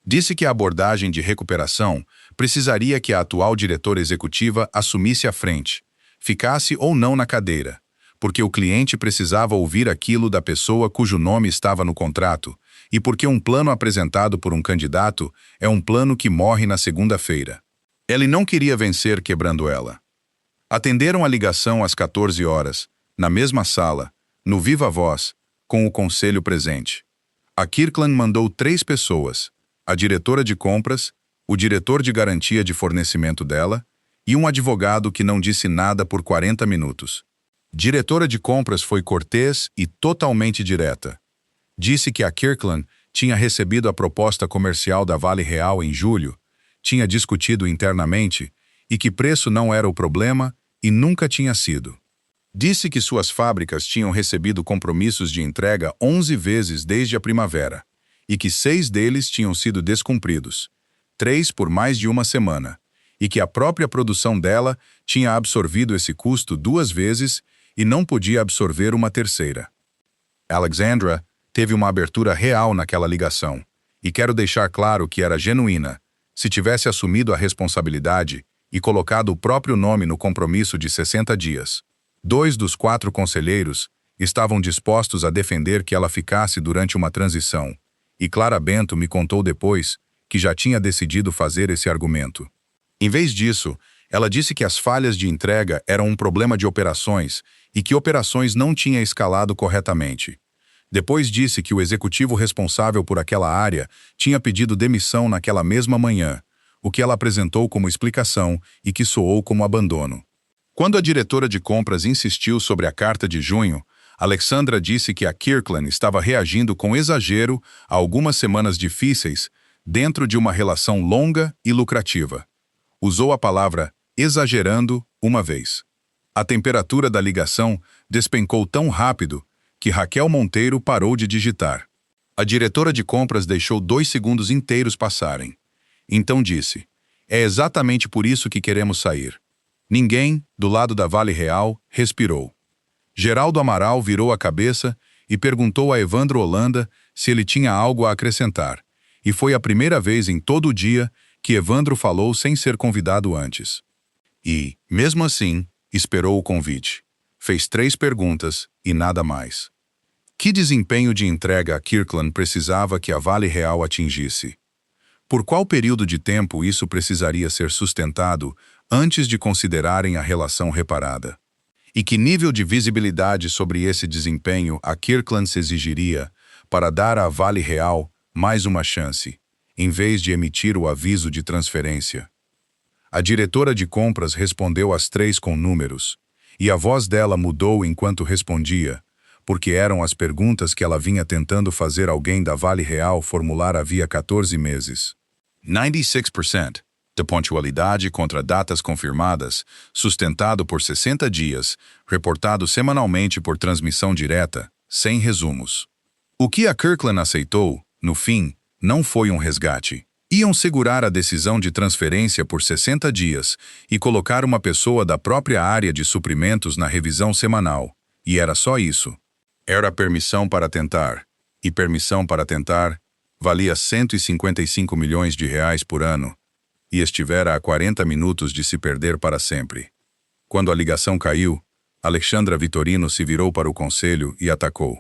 Disse que a abordagem de recuperação precisaria que a atual diretora executiva assumisse a frente, ficasse ou não na cadeira, porque o cliente precisava ouvir aquilo da pessoa cujo nome estava no contrato, e porque um plano apresentado por um candidato é um plano que morre na segunda-feira. Ele não queria vencer quebrando ela. Atenderam a ligação às 14 horas, na mesma sala, no viva voz, com o conselho presente. A Kirkland mandou 3 pessoas, a diretora de compras, o diretor de garantia de fornecimento dela e um advogado que não disse nada por 40 minutos. Diretora de compras foi cortês e totalmente direta. Disse que a Kirkland tinha recebido a proposta comercial da Vale Real em julho, tinha discutido internamente e que preço não era o problema e nunca tinha sido. Disse que suas fábricas tinham recebido compromissos de entrega 11 vezes desde a primavera e que 6 deles tinham sido descumpridos, 3 por mais de uma semana, e que a própria produção dela tinha absorvido esse custo 2 vezes e não podia absorver uma terceira. Alexandra teve uma abertura real naquela ligação, e quero deixar claro que era genuína. Se tivesse assumido a responsabilidade e colocado o próprio nome no compromisso de 60 dias. 2 dos 4 conselheiros estavam dispostos a defender que ela ficasse durante uma transição, e Clara Bento me contou depois que já tinha decidido fazer esse argumento. Em vez disso, ela disse que as falhas de entrega eram um problema de operações e que operações não tinha escalado corretamente. Depois disse que o executivo responsável por aquela área tinha pedido demissão naquela mesma manhã, o que ela apresentou como explicação e que soou como abandono. Quando a diretora de compras insistiu sobre a carta de junho, Alexandra disse que a Kirkland estava reagindo com exagero a algumas semanas difíceis dentro de uma relação longa e lucrativa. Usou a palavra exagerando uma vez. A temperatura da ligação despencou tão rápido que Raquel Monteiro parou de digitar. A diretora de compras deixou 2 segundos inteiros passarem. Então disse: "É exatamente por isso que queremos sair." Ninguém, do lado da Vale Real, respirou. Geraldo Amaral virou a cabeça e perguntou a Evandro Holanda se ele tinha algo a acrescentar, e foi a primeira vez em todo o dia que Evandro falou sem ser convidado antes. E, mesmo assim, esperou o convite. Fez 3 perguntas e nada mais. Que desempenho de entrega a Kirkland precisava que a Vale Real atingisse? Por qual período de tempo isso precisaria ser sustentado antes de considerarem a relação reparada? E que nível de visibilidade sobre esse desempenho a Kirkland se exigiria para dar à Vale Real mais uma chance, em vez de emitir o aviso de transferência? A diretora de compras respondeu às 3 com números, e a voz dela mudou enquanto respondia, porque eram as perguntas que ela vinha tentando fazer alguém da Vale Real formular havia 14 meses. 96% de pontualidade contra datas confirmadas, sustentado por 60 dias, reportado semanalmente por transmissão direta, sem resumos. O que a Kirkland aceitou, no fim, não foi um resgate. Iam segurar a decisão de transferência por 60 dias e colocar uma pessoa da própria área de suprimentos na revisão semanal. E era só isso. Era permissão para tentar. E permissão para tentar valia 155 milhões de reais por ano. E estivera a 40 minutos de se perder para sempre. Quando a ligação caiu, Alexandra Vitorino se virou para o conselho e atacou.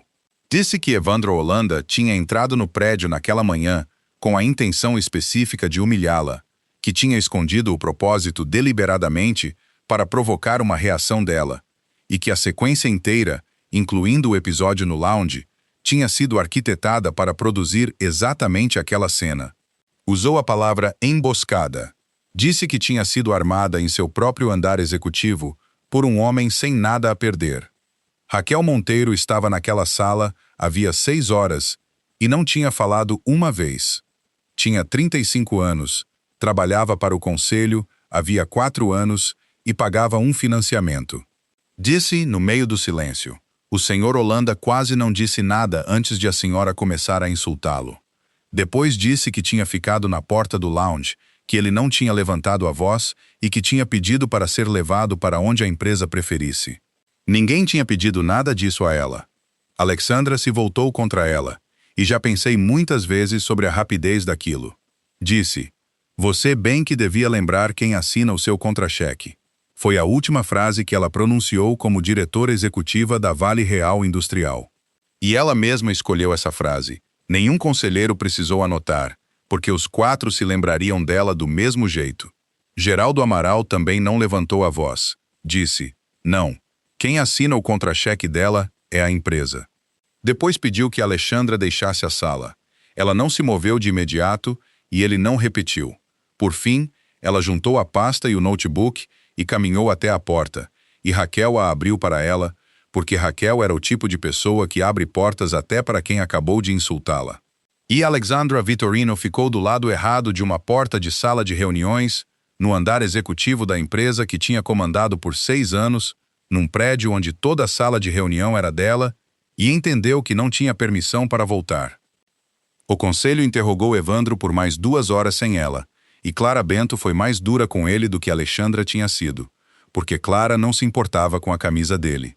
Disse que Evandro Holanda tinha entrado no prédio naquela manhã com a intenção específica de humilhá-la, que tinha escondido o propósito deliberadamente para provocar uma reação dela, e que a sequência inteira, incluindo o episódio no lounge, tinha sido arquitetada para produzir exatamente aquela cena. Usou a palavra emboscada. Disse que tinha sido armada em seu próprio andar executivo por um homem sem nada a perder. Raquel Monteiro estava naquela sala havia 6 horas e não tinha falado uma vez. Tinha 35 anos, trabalhava para o conselho havia 4 anos e pagava um financiamento. Disse no meio do silêncio. O senhor Holanda quase não disse nada antes de a senhora começar a insultá-lo. Depois disse que tinha ficado na porta do lounge, que ele não tinha levantado a voz e que tinha pedido para ser levado para onde a empresa preferisse. Ninguém tinha pedido nada disso a ela. Alexandra se voltou contra ela, e já pensei muitas vezes sobre a rapidez daquilo. Disse, você bem que devia lembrar quem assina o seu contra-cheque. Foi a última frase que ela pronunciou como diretora executiva da Vale Real Industrial. E ela mesma escolheu essa frase. Nenhum conselheiro precisou anotar, porque os 4 se lembrariam dela do mesmo jeito. Geraldo Amaral também não levantou a voz. Disse, não, quem assina o contra-cheque dela é a empresa. Depois pediu que Alexandra deixasse a sala. Ela não se moveu de imediato e ele não repetiu. Por fim, ela juntou a pasta e o notebook e caminhou até a porta, e Raquel a abriu para ela, porque Raquel era o tipo de pessoa que abre portas até para quem acabou de insultá-la. E Alexandra Vitorino ficou do lado errado de uma porta de sala de reuniões, no andar executivo da empresa que tinha comandado por 6 anos, num prédio onde toda a sala de reunião era dela, e entendeu que não tinha permissão para voltar. O conselho interrogou Evandro por mais 2 horas sem ela, e Clara Bento foi mais dura com ele do que Alexandra tinha sido, porque Clara não se importava com a camisa dele.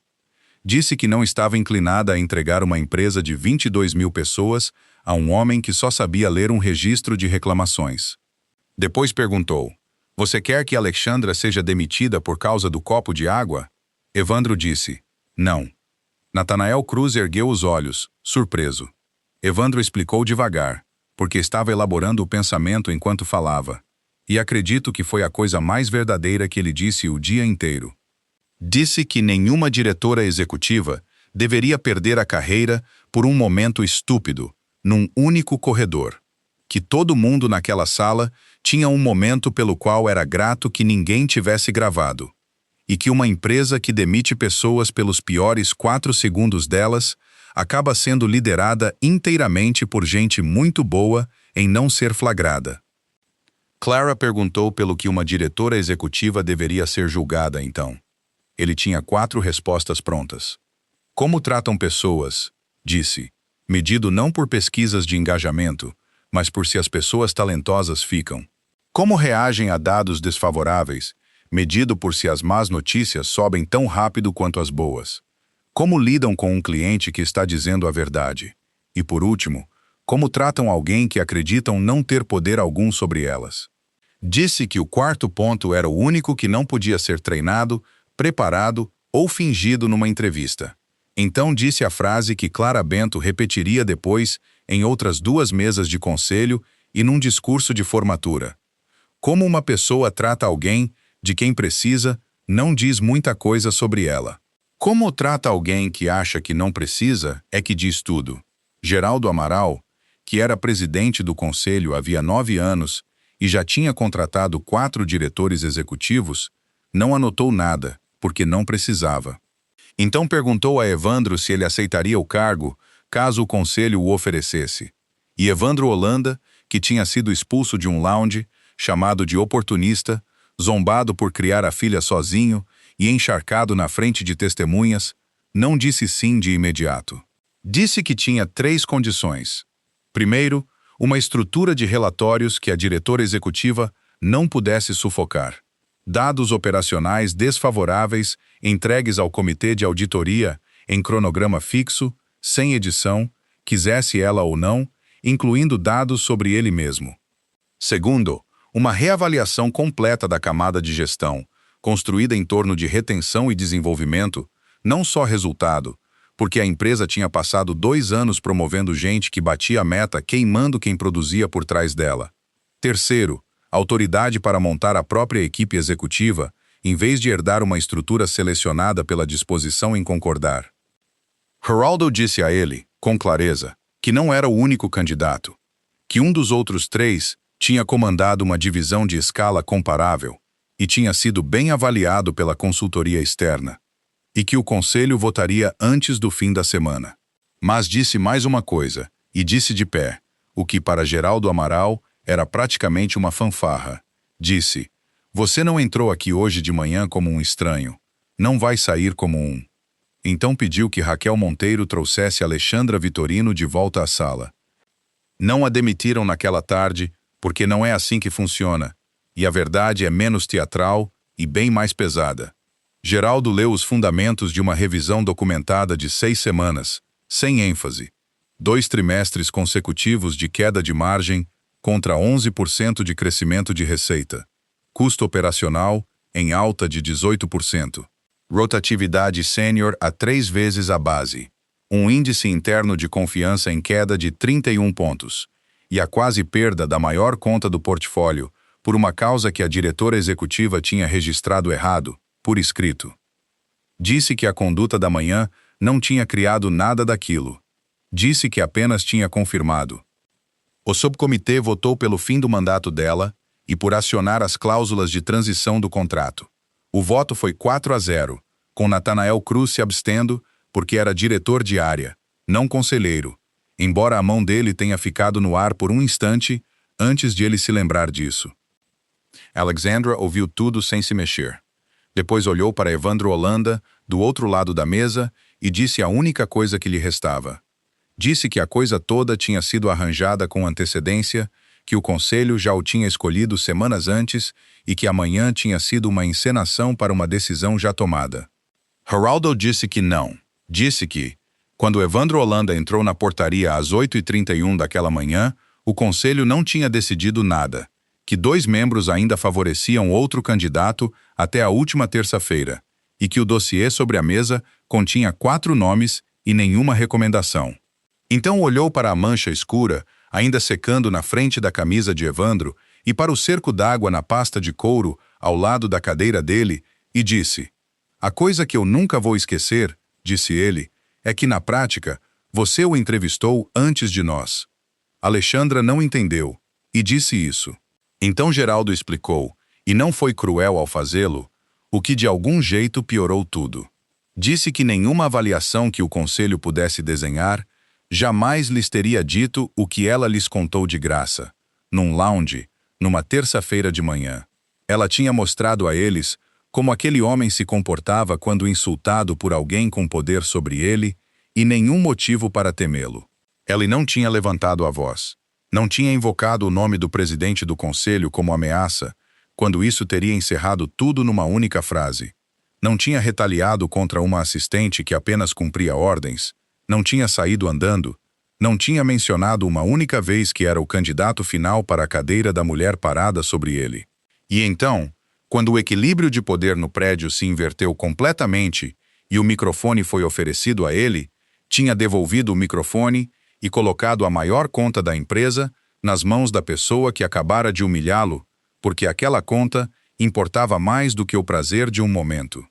Disse que não estava inclinada a entregar uma empresa de 22.000 pessoas a um homem que só sabia ler um registro de reclamações. Depois perguntou, você quer que Alexandra seja demitida por causa do copo de água? Evandro disse, não. Natanael Cruz ergueu os olhos, surpreso. Evandro explicou devagar, porque estava elaborando o pensamento enquanto falava. E acredito que foi a coisa mais verdadeira que ele disse o dia inteiro. Disse que nenhuma diretora executiva deveria perder a carreira por um momento estúpido, num único corredor. Que todo mundo naquela sala tinha um momento pelo qual era grato que ninguém tivesse gravado. E que uma empresa que demite pessoas pelos piores 4 segundos delas acaba sendo liderada inteiramente por gente muito boa em não ser flagrada. Clara perguntou pelo que uma diretora executiva deveria ser julgada então. Ele tinha 4 respostas prontas. Como tratam pessoas, disse, medido não por pesquisas de engajamento, mas por se as pessoas talentosas ficam. Como reagem a dados desfavoráveis, medido por se as más notícias sobem tão rápido quanto as boas. Como lidam com um cliente que está dizendo a verdade? E, por último, como tratam alguém que acreditam não ter poder algum sobre elas? Disse que o 4º ponto era o único que não podia ser treinado, preparado ou fingido numa entrevista. Então disse a frase que Clara Bento repetiria depois em outras 2 mesas de conselho e num discurso de formatura. Como uma pessoa trata alguém de quem precisa, não diz muita coisa sobre ela. Como trata alguém que acha que não precisa, é que diz tudo. Geraldo Amaral, que era presidente do conselho havia 9 anos e já tinha contratado 4 diretores executivos, não anotou nada, porque não precisava. Então perguntou a Evandro se ele aceitaria o cargo, caso o conselho o oferecesse. E Evandro Holanda, que tinha sido expulso de um lounge, chamado de oportunista, zombado por criar a filha sozinho e encharcado na frente de testemunhas, não disse sim de imediato. Disse que tinha 3 condições. Primeiro, uma estrutura de relatórios que a diretora executiva não pudesse sufocar. Dados operacionais desfavoráveis entregues ao comitê de auditoria em cronograma fixo, sem edição, quisesse ela ou não, incluindo dados sobre ele mesmo. Segundo, uma reavaliação completa da camada de gestão, construída em torno de retenção e desenvolvimento, não só resultado, porque a empresa tinha passado 2 anos promovendo gente que batia a meta queimando quem produzia por trás dela. Terceiro, autoridade para montar a própria equipe executiva, em vez de herdar uma estrutura selecionada pela disposição em concordar. Geraldo disse a ele, com clareza, que não era o único candidato, que um dos outros 3 tinha comandado uma divisão de escala comparável e tinha sido bem avaliado pela consultoria externa, e que o conselho votaria antes do fim da semana. Mas disse mais uma coisa, e disse de pé, o que para Geraldo Amaral era praticamente uma fanfarra. Disse, você não entrou aqui hoje de manhã como um estranho, não vai sair como um. Então pediu que Raquel Monteiro trouxesse Alexandra Vitorino de volta à sala. Não a demitiram naquela tarde, porque não é assim que funciona, E a verdade é menos teatral e bem mais pesada. Geraldo leu os fundamentos de uma revisão documentada de 6 semanas, sem ênfase. 2 trimestres consecutivos de queda de margem contra 11% de crescimento de receita. Custo operacional em alta de 18%. Rotatividade sênior a 3 vezes a base. Um índice interno de confiança em queda de 31 pontos. E a quase perda da maior conta do portfólio por uma causa que a diretora executiva tinha registrado errado, por escrito. Disse que a conduta da manhã não tinha criado nada daquilo. Disse que apenas tinha confirmado. O subcomitê votou pelo fim do mandato dela e por acionar as cláusulas de transição do contrato. O voto foi 4-0, com Natanael Cruz se abstendo porque era diretor de área, não conselheiro, embora a mão dele tenha ficado no ar por um instante antes de ele se lembrar disso. Alexandra ouviu tudo sem se mexer. Depois olhou para Evandro Holanda, do outro lado da mesa, e disse a única coisa que lhe restava. Disse que a coisa toda tinha sido arranjada com antecedência, que o conselho já o tinha escolhido semanas antes e que amanhã tinha sido uma encenação para uma decisão já tomada. Geraldo disse que não. Disse que, quando Evandro Holanda entrou na portaria às 8h31 daquela manhã, o conselho não tinha decidido nada, que 2 membros ainda favoreciam outro candidato até a última terça-feira, e que o dossiê sobre a mesa continha 4 nomes e nenhuma recomendação. Então olhou para a mancha escura, ainda secando na frente da camisa de Evandro, e para o cerco d'água na pasta de couro ao lado da cadeira dele, e disse: "A coisa que eu nunca vou esquecer", disse ele, "é que na prática você o entrevistou antes de nós." Alexandra não entendeu, e disse isso. Então Geraldo explicou, e não foi cruel ao fazê-lo, o que de algum jeito piorou tudo. Disse que nenhuma avaliação que o conselho pudesse desenhar jamais lhes teria dito o que ela lhes contou de graça, num lounge, numa terça-feira de manhã. Ela tinha mostrado a eles como aquele homem se comportava quando insultado por alguém com poder sobre ele, e nenhum motivo para temê-lo. Ela não tinha levantado a voz. Não tinha invocado o nome do presidente do conselho como ameaça, quando isso teria encerrado tudo numa única frase. Não tinha retaliado contra uma assistente que apenas cumpria ordens. Não tinha saído andando. Não tinha mencionado uma única vez que era o candidato final para a cadeira da mulher parada sobre ele. E então, quando o equilíbrio de poder no prédio se inverteu completamente e o microfone foi oferecido a ele, tinha devolvido o microfone e colocado a maior conta da empresa nas mãos da pessoa que acabara de humilhá-lo, porque aquela conta importava mais do que o prazer de um momento.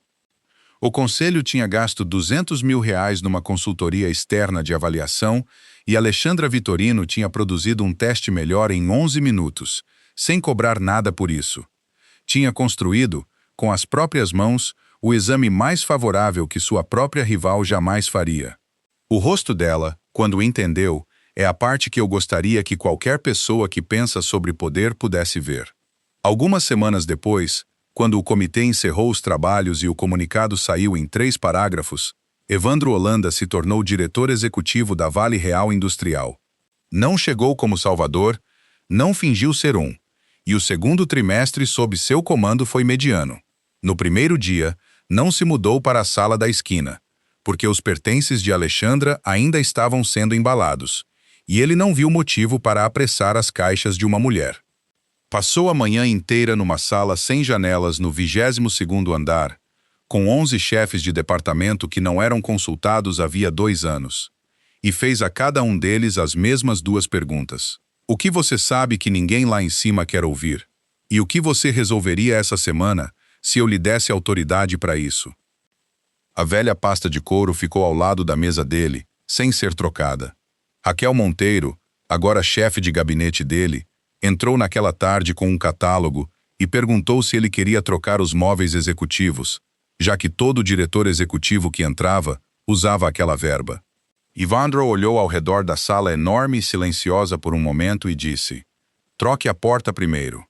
O conselho tinha gasto R$200 mil numa consultoria externa de avaliação e Alexandra Vitorino tinha produzido um teste melhor em 11 minutos, sem cobrar nada por isso. Tinha construído, com as próprias mãos, o exame mais favorável que sua própria rival jamais faria. O rosto dela, quando entendeu, é a parte que eu gostaria que qualquer pessoa que pensa sobre poder pudesse ver. Algumas semanas depois, quando o comitê encerrou os trabalhos e o comunicado saiu em 3 parágrafos, Evandro Holanda se tornou diretor executivo da Vale Real Industrial. Não chegou como salvador, não fingiu ser um, e o segundo trimestre sob seu comando foi mediano. No primeiro dia, não se mudou para a sala da esquina, porque os pertences de Alexandra ainda estavam sendo embalados, e ele não viu motivo para apressar as caixas de uma mulher. Passou a manhã inteira numa sala sem janelas no 22º andar, com 11 chefes de departamento que não eram consultados havia 2 anos, e fez a cada um deles as mesmas 2 perguntas. O que você sabe que ninguém lá em cima quer ouvir? E o que você resolveria essa semana se eu lhe desse autoridade para isso? A velha pasta de couro ficou ao lado da mesa dele, sem ser trocada. Raquel Monteiro, agora chefe de gabinete dele, entrou naquela tarde com um catálogo e perguntou se ele queria trocar os móveis executivos, já que todo diretor executivo que entrava usava aquela verba. Evandro olhou ao redor da sala enorme e silenciosa por um momento e disse: "Troque a porta primeiro."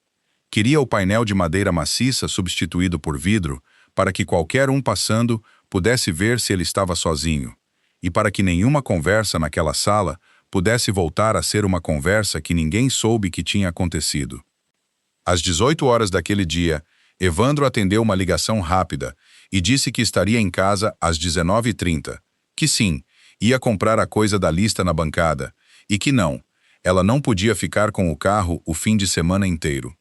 Queria o painel de madeira maciça substituído por vidro para que qualquer um passando pudesse ver se ele estava sozinho, e para que nenhuma conversa naquela sala pudesse voltar a ser uma conversa que ninguém soube que tinha acontecido. Às 18 horas daquele dia, Evandro atendeu uma ligação rápida e disse que estaria em casa às 19h30, que sim, ia comprar a coisa da lista na bancada, e que não, ela não podia ficar com o carro o fim de semana inteiro.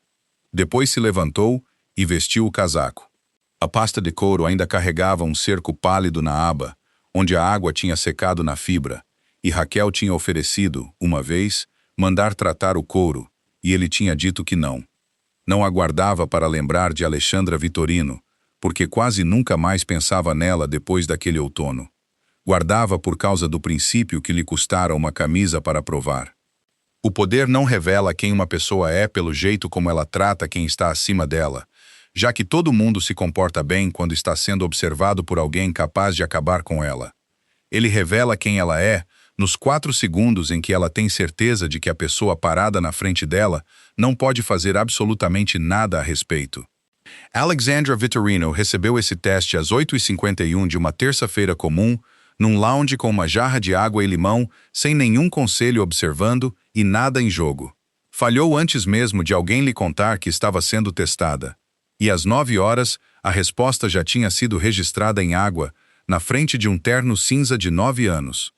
Depois se levantou e vestiu o casaco. A pasta de couro ainda carregava um cerco pálido na aba, onde a água tinha secado na fibra, e Raquel tinha oferecido, uma vez, mandar tratar o couro, e ele tinha dito que não. Não aguardava para lembrar de Alexandra Vitorino, porque quase nunca mais pensava nela depois daquele outono. Guardava por causa do princípio que lhe custara uma camisa para provar. O poder não revela quem uma pessoa é pelo jeito como ela trata quem está acima dela, já que todo mundo se comporta bem quando está sendo observado por alguém capaz de acabar com ela. Ele revela quem ela é nos 4 segundos em que ela tem certeza de que a pessoa parada na frente dela não pode fazer absolutamente nada a respeito. Alexandra Vitorino recebeu esse teste às 8h51 de uma terça-feira comum, num lounge com uma jarra de água e limão, sem nenhum conselho observando e nada em jogo. Falhou antes mesmo de alguém lhe contar que estava sendo testada. E às 9 horas, a resposta já tinha sido registrada em água, na frente de um terno cinza de 9 anos.